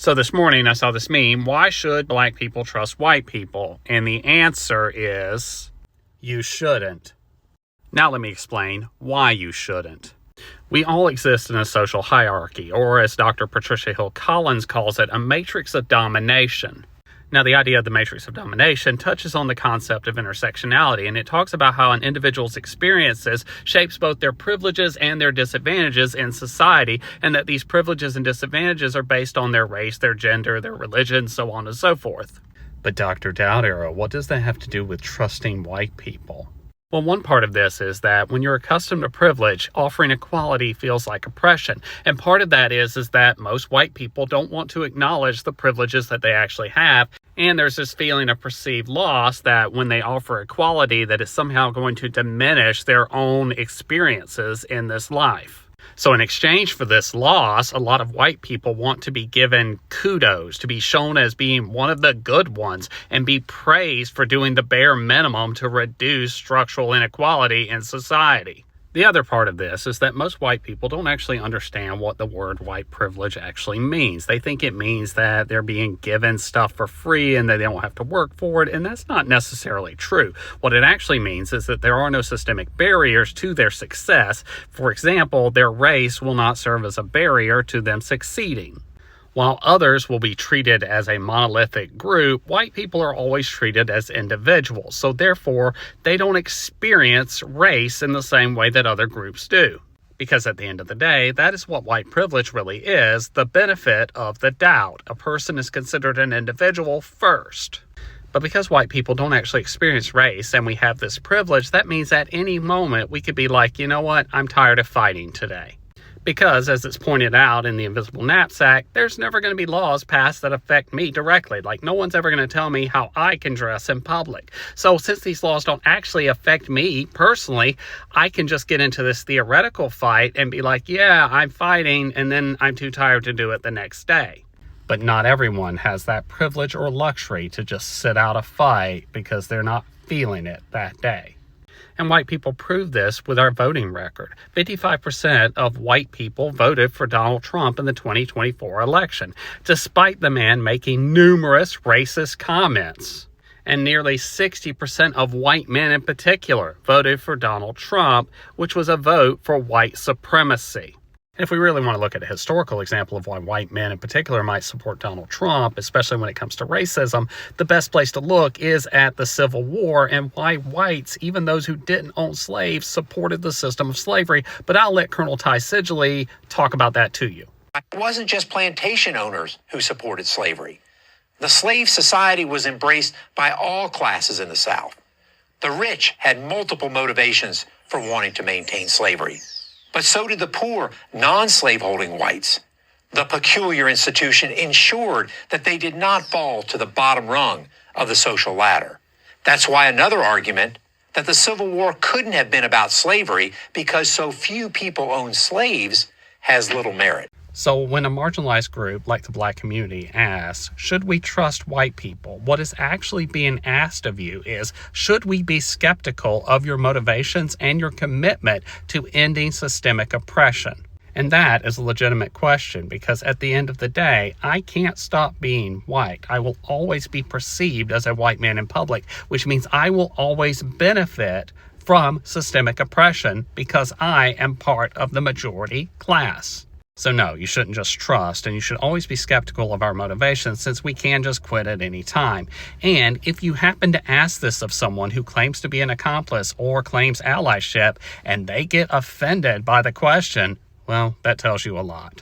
So this morning I saw this meme, why should black people trust white people? And the answer is, you shouldn't. Now let me explain why you shouldn't. We all exist in a social hierarchy, or as Dr. Patricia Hill Collins calls it, a matrix of domination. Now, the idea of the matrix of domination touches on the concept of intersectionality, and it talks about how an individual's experiences shapes both their privileges and their disadvantages in society, and that these privileges and disadvantages are based on their race, their gender, their religion, so on and so forth. But Dr. Dowd-Arrow, what does that have to do with trusting white people? Well, one part of this is that when you're accustomed to privilege, offering equality feels like oppression. And part of that is that most white people don't want to acknowledge the privileges that they actually have. And there's this feeling of perceived loss that when they offer equality, that it's somehow going to diminish their own experiences in this life. So in exchange for this loss, a lot of white people want to be given kudos, to be shown as being one of the good ones, and be praised for doing the bare minimum to reduce structural inequality in society. The other part of this is that most white people don't actually understand what the word white privilege actually means. They think it means that they're being given stuff for free and that they don't have to work for it, and that's not necessarily true. What it actually means is that there are no systemic barriers to their success. For example, their race will not serve as a barrier to them succeeding. While others will be treated as a monolithic group, white people are always treated as individuals. So therefore, they don't experience race in the same way that other groups do. Because at the end of the day, that is what white privilege really is, the benefit of the doubt. A person is considered an individual first. But because white people don't actually experience race and we have this privilege, that means at any moment we could be like, you know what, I'm tired of fighting today. Because, as it's pointed out in the Invisible Knapsack, there's never going to be laws passed that affect me directly. Like, no one's ever going to tell me how I can dress in public. So, since these laws don't actually affect me personally, I can just get into this theoretical fight and be like, yeah, I'm fighting, and then I'm too tired to do it the next day. But not everyone has that privilege or luxury to just sit out a fight because they're not feeling it that day. And white people prove this with our voting record. 55% of white people voted for Donald Trump in the 2024 election, despite the man making numerous racist comments. And nearly 60% of white men in particular voted for Donald Trump, which was a vote for white supremacy. And if we really want to look at a historical example of why white men in particular might support Donald Trump, especially when it comes to racism, the best place to look is at the Civil War and why whites, even those who didn't own slaves, supported the system of slavery. But I'll let Colonel Ty Sigely talk about that to you. It wasn't just plantation owners who supported slavery. The slave society was embraced by all classes in the South. The rich had multiple motivations for wanting to maintain slavery. But so did the poor, non-slaveholding whites. The peculiar institution ensured that they did not fall to the bottom rung of the social ladder. That's why another argument that the Civil War couldn't have been about slavery because so few people owned slaves has little merit. So when a marginalized group like the black community asks, should we trust white people? What is actually being asked of you is, should we be skeptical of your motivations and your commitment to ending systemic oppression? And that is a legitimate question because at the end of the day, I can't stop being white. I will always be perceived as a white man in public, which means I will always benefit from systemic oppression because I am part of the majority class. So no, you shouldn't just trust, and you should always be skeptical of our motivations since we can just quit at any time. And if you happen to ask this of someone who claims to be an accomplice or claims allyship, and they get offended by the question, well, that tells you a lot.